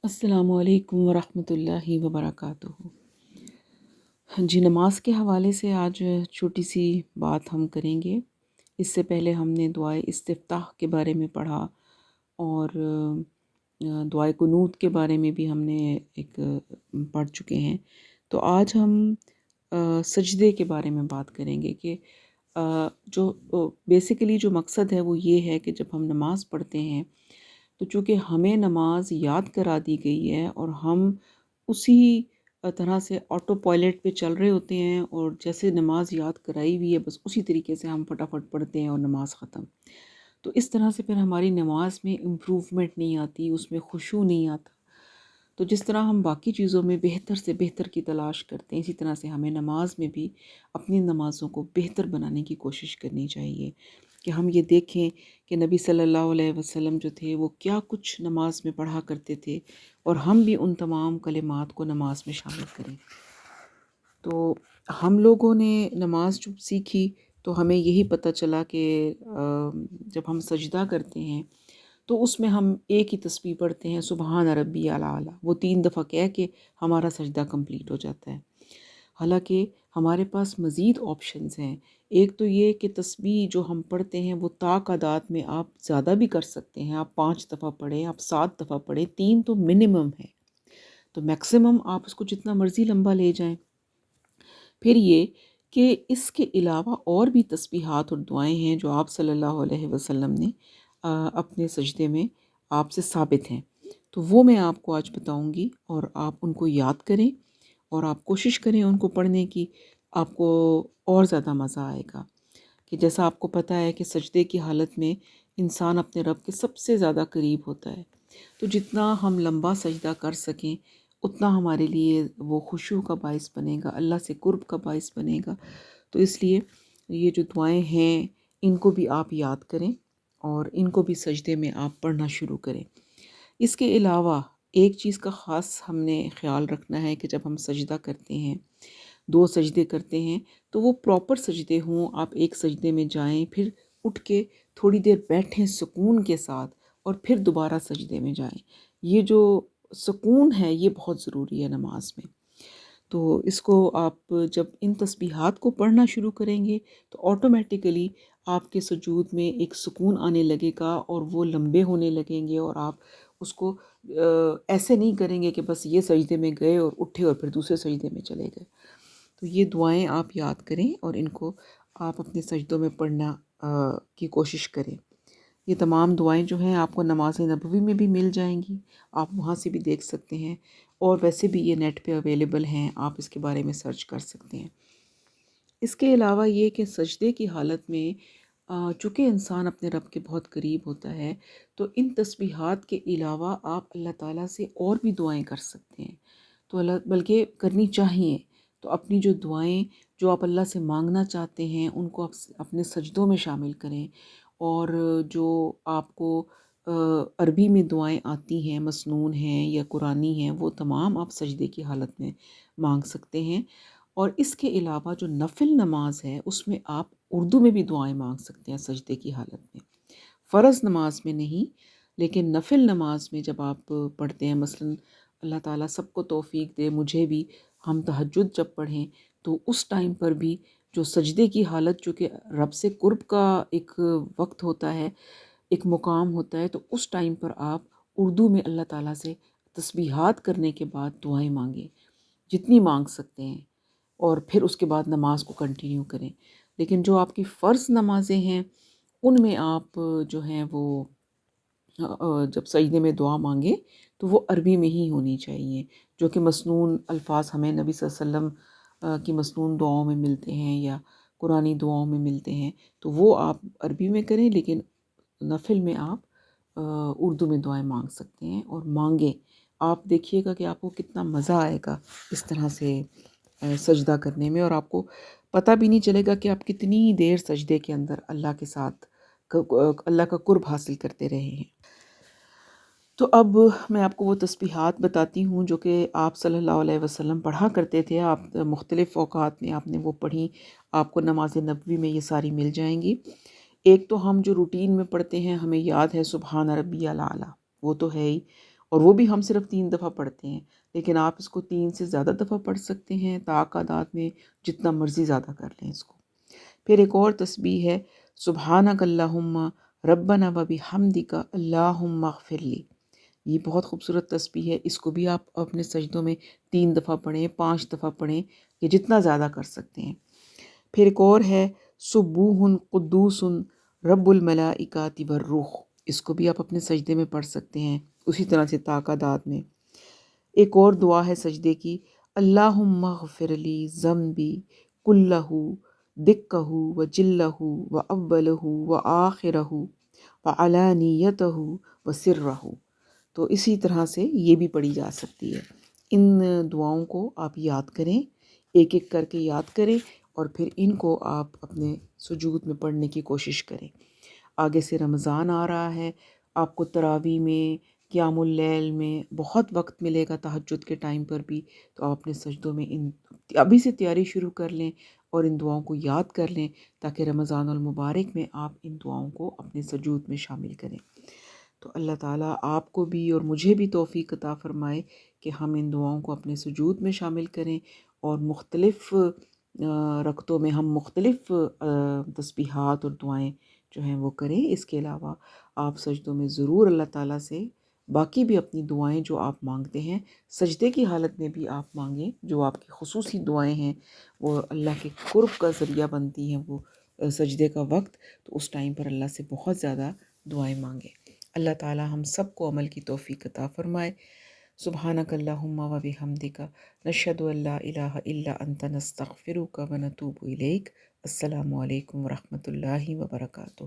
السلام علیکم ورحمۃ اللہ وبرکاتہ۔ جی، نماز کے حوالے سے آج چھوٹی سی بات ہم کریں گے۔ اس سے پہلے ہم نے دعائے استفتاح کے بارے میں پڑھا، اور دعائے قنوت کے بارے میں بھی ہم نے ایک پڑھ چکے ہیں۔ تو آج ہم سجدے کے بارے میں بات کریں گے کہ جو بیسیکلی جو مقصد ہے وہ یہ ہے کہ جب ہم نماز پڑھتے ہیں تو چونکہ ہمیں نماز یاد کرا دی گئی ہے، اور ہم اسی طرح سے آٹو پائلٹ پہ چل رہے ہوتے ہیں، اور جیسے نماز یاد کرائی ہوئی ہے بس اسی طریقے سے ہم فٹافٹ پڑھتے ہیں اور نماز ختم۔ تو اس طرح سے پھر ہماری نماز میں امپروومنٹ نہیں آتی، اس میں خشوع نہیں آتا۔ تو جس طرح ہم باقی چیزوں میں بہتر سے بہتر کی تلاش کرتے ہیں، اسی طرح سے ہمیں نماز میں بھی اپنی نمازوں کو بہتر بنانے کی کوشش کرنی چاہیے، کہ ہم یہ دیکھیں کہ نبی صلی اللہ علیہ وسلم جو تھے وہ کیا کچھ نماز میں پڑھا کرتے تھے، اور ہم بھی ان تمام کلمات کو نماز میں شامل کریں۔ تو ہم لوگوں نے نماز جب سیکھی تو ہمیں یہی پتہ چلا کہ جب ہم سجدہ کرتے ہیں تو اس میں ہم ایک ہی تسبیح پڑھتے ہیں، سبحان ربی الاعلیٰ، وہ 3 دفعہ کہہ کے ہمارا سجدہ کمپلیٹ ہو جاتا ہے۔ حالانکہ ہمارے پاس مزید آپشنز ہیں۔ ایک تو یہ کہ تسبیح جو ہم پڑھتے ہیں وہ تعداد میں آپ زیادہ بھی کر سکتے ہیں، آپ 5 دفعہ پڑھیں، آپ 7 دفعہ پڑھیں، 3 تو منیمم ہے، تو میکسیمم آپ اس کو جتنا مرضی لمبا لے جائیں۔ پھر یہ کہ اس کے علاوہ اور بھی تسبیحات اور دعائیں ہیں جو آپ صلی اللہ علیہ وسلم نے اپنے سجدے میں آپ سے ثابت ہیں، تو وہ میں آپ کو آج بتاؤں گی، اور آپ ان کو یاد کریں اور آپ کوشش کریں ان کو پڑھنے کی۔ آپ کو اور زیادہ مزہ آئے گا، کہ جیسا آپ کو پتہ ہے کہ سجدے کی حالت میں انسان اپنے رب کے سب سے زیادہ قریب ہوتا ہے، تو جتنا ہم لمبا سجدہ کر سکیں اتنا ہمارے لیے وہ خشوع کا باعث بنے گا، اللہ سے قرب کا باعث بنے گا۔ تو اس لیے یہ جو دعائیں ہیں ان کو بھی آپ یاد کریں، اور ان کو بھی سجدے میں آپ پڑھنا شروع کریں۔ اس کے علاوہ ایک چیز کا خاص ہم نے خیال رکھنا ہے کہ جب ہم سجدہ کرتے ہیں، 2 سجدے کرتے ہیں، تو وہ پراپر سجدے ہوں۔ آپ ایک سجدے میں جائیں، پھر اٹھ کے تھوڑی دیر بیٹھیں سکون کے ساتھ، اور پھر دوبارہ سجدے میں جائیں۔ یہ جو سکون ہے یہ بہت ضروری ہے نماز میں۔ تو اس کو آپ جب ان تسبیحات کو پڑھنا شروع کریں گے تو آٹومیٹیکلی آپ کے سجود میں ایک سکون آنے لگے گا، اور وہ لمبے ہونے لگیں گے، اور آپ اس کو ایسے نہیں کریں گے کہ بس یہ سجدے میں گئے اور اٹھے اور پھر دوسرے سجدے میں چلے گئے۔ تو یہ دعائیں آپ یاد کریں اور ان کو آپ اپنے سجدوں میں پڑھنا کی کوشش کریں۔ یہ تمام دعائیں جو ہیں آپ کو نماز نبوی میں بھی مل جائیں گی، آپ وہاں سے بھی دیکھ سکتے ہیں، اور ویسے بھی یہ نیٹ پہ اویلیبل ہیں، آپ اس کے بارے میں سرچ کر سکتے ہیں۔ اس کے علاوہ یہ کہ سجدے کی حالت میں چونکہ انسان اپنے رب کے بہت قریب ہوتا ہے، تو ان تسبیحات کے علاوہ آپ اللہ تعالیٰ سے اور بھی دعائیں کر سکتے ہیں، تو بلکہ کرنی چاہیے۔ تو اپنی جو دعائیں جو آپ اللہ سے مانگنا چاہتے ہیں ان کو آپ اپنے سجدوں میں شامل کریں، اور جو آپ کو عربی میں دعائیں آتی ہیں، مسنون ہیں یا قرآنی ہیں، وہ تمام آپ سجدے کی حالت میں مانگ سکتے ہیں۔ اور اس کے علاوہ جو نفل نماز ہے اس میں آپ اردو میں بھی دعائیں مانگ سکتے ہیں سجدے کی حالت میں، فرض نماز میں نہیں، لیکن نفل نماز میں جب آپ پڑھتے ہیں، مثلاً اللہ تعالیٰ سب کو توفیق دے، مجھے بھی، ہم تہجد جب پڑھیں تو اس ٹائم پر بھی جو سجدے کی حالت، چونکہ رب سے قرب کا ایک وقت ہوتا ہے، ایک مقام ہوتا ہے، تو اس ٹائم پر آپ اردو میں اللہ تعالیٰ سے تسبیحات کرنے کے بعد دعائیں مانگیں، جتنی مانگ سکتے ہیں، اور پھر اس کے بعد نماز کو کنٹینیو کریں۔ لیکن جو آپ کی فرض نمازیں ہیں ان میں آپ جو ہیں وہ جب سجدے میں دعا مانگیں تو وہ عربی میں ہی ہونی چاہیے، جو کہ مسنون الفاظ ہمیں نبی صلی اللہ علیہ وسلم کی مسنون دعاؤں میں ملتے ہیں یا قرآنی دعاؤں میں ملتے ہیں، تو وہ آپ عربی میں کریں، لیکن نفل میں آپ اردو میں دعائیں مانگ سکتے ہیں، اور مانگیں۔ آپ دیکھیے گا کہ آپ کو کتنا مزہ آئے گا اس طرح سے سجدہ کرنے میں، اور آپ کو پتہ بھی نہیں چلے گا کہ آپ کتنی دیر سجدے کے اندر اللہ کے ساتھ اللہ کا قرب حاصل کرتے رہے ہیں۔ تو اب میں آپ کو وہ تسبیحات بتاتی ہوں جو کہ آپ صلی اللہ علیہ وسلم پڑھا کرتے تھے، آپ مختلف اوقات میں آپ نے وہ پڑھی، آپ کو نماز نبوی میں یہ ساری مل جائیں گی۔ ایک تو ہم جو روٹین میں پڑھتے ہیں ہمیں یاد ہے سبحان ربی الاعلیٰ، وہ تو ہے ہی، اور وہ بھی ہم صرف 3 دفعہ پڑھتے ہیں، لیکن آپ اس کو 3 سے زیادہ دفعہ پڑھ سکتے ہیں، تعداد میں جتنا مرضی زیادہ کر لیں اس کو۔ پھر ایک اور تسبیح ہے سبحانک اللہم ربنا و بحمدک اللہم اغفر لی۔ یہ بہت خوبصورت تسبیح ہے، اس کو بھی آپ اپنے سجدوں میں 3 دفعہ پڑھیں، 5 دفعہ پڑھیں، یا جتنا زیادہ کر سکتے ہیں۔ پھر ایک اور ہے سبوح قدوس رب الملائکات والروح، اس کو بھی آپ اپنے سجدے میں پڑھ سکتے ہیں، اسی طرح سے تعداد میں۔ ایک اور دعا ہے سجدے کی، اللہم اغفر لی ذنبی کلہ دکہ و جلہ و اولہ و آخرہ و علانیتہ و سرہ۔ تو اسی طرح سے یہ بھی پڑھی جا سکتی ہے۔ ان دعاؤں کو آپ یاد کریں، ایک ایک کر کے یاد کریں، اور پھر ان کو آپ اپنے سجود میں پڑھنے کی کوشش کریں۔ آگے سے رمضان آ رہا ہے، آپ کو تراویح میں، قیام اللیل میں بہت وقت ملے گا، تہجد کے ٹائم پر بھی، تو آپ اپنے سجدوں میں ابھی سے تیاری شروع کر لیں اور ان دعاؤں کو یاد کر لیں، تاکہ رمضان المبارک میں آپ ان دعاؤں کو اپنے سجود میں شامل کریں۔ تو اللہ تعالیٰ آپ کو بھی اور مجھے بھی توفیق عطا فرمائے کہ ہم ان دعاؤں کو اپنے سجود میں شامل کریں، اور مختلف رکعتوں میں ہم مختلف تسبیحات اور دعائیں جو ہیں وہ کریں۔ اس کے علاوہ آپ سجدوں میں ضرور اللہ تعالیٰ سے باقی بھی اپنی دعائیں جو آپ مانگتے ہیں سجدے کی حالت میں بھی آپ مانگیں، جو آپ کی خصوصی دعائیں ہیں، وہ اللہ کے قرب کا ذریعہ بنتی ہیں، وہ سجدے کا وقت، تو اس ٹائم پر اللہ سے بہت زیادہ دعائیں مانگیں۔ اللہ تعالیٰ ہم سب کو عمل کی توفیق عطا فرمائے۔ سبحانک اللہم و بحمدک نشہد ان لا الہ الا انت نستغفرک و نتوب الیک۔ السلام علیکم ورحمۃ اللہ وبرکاتہ۔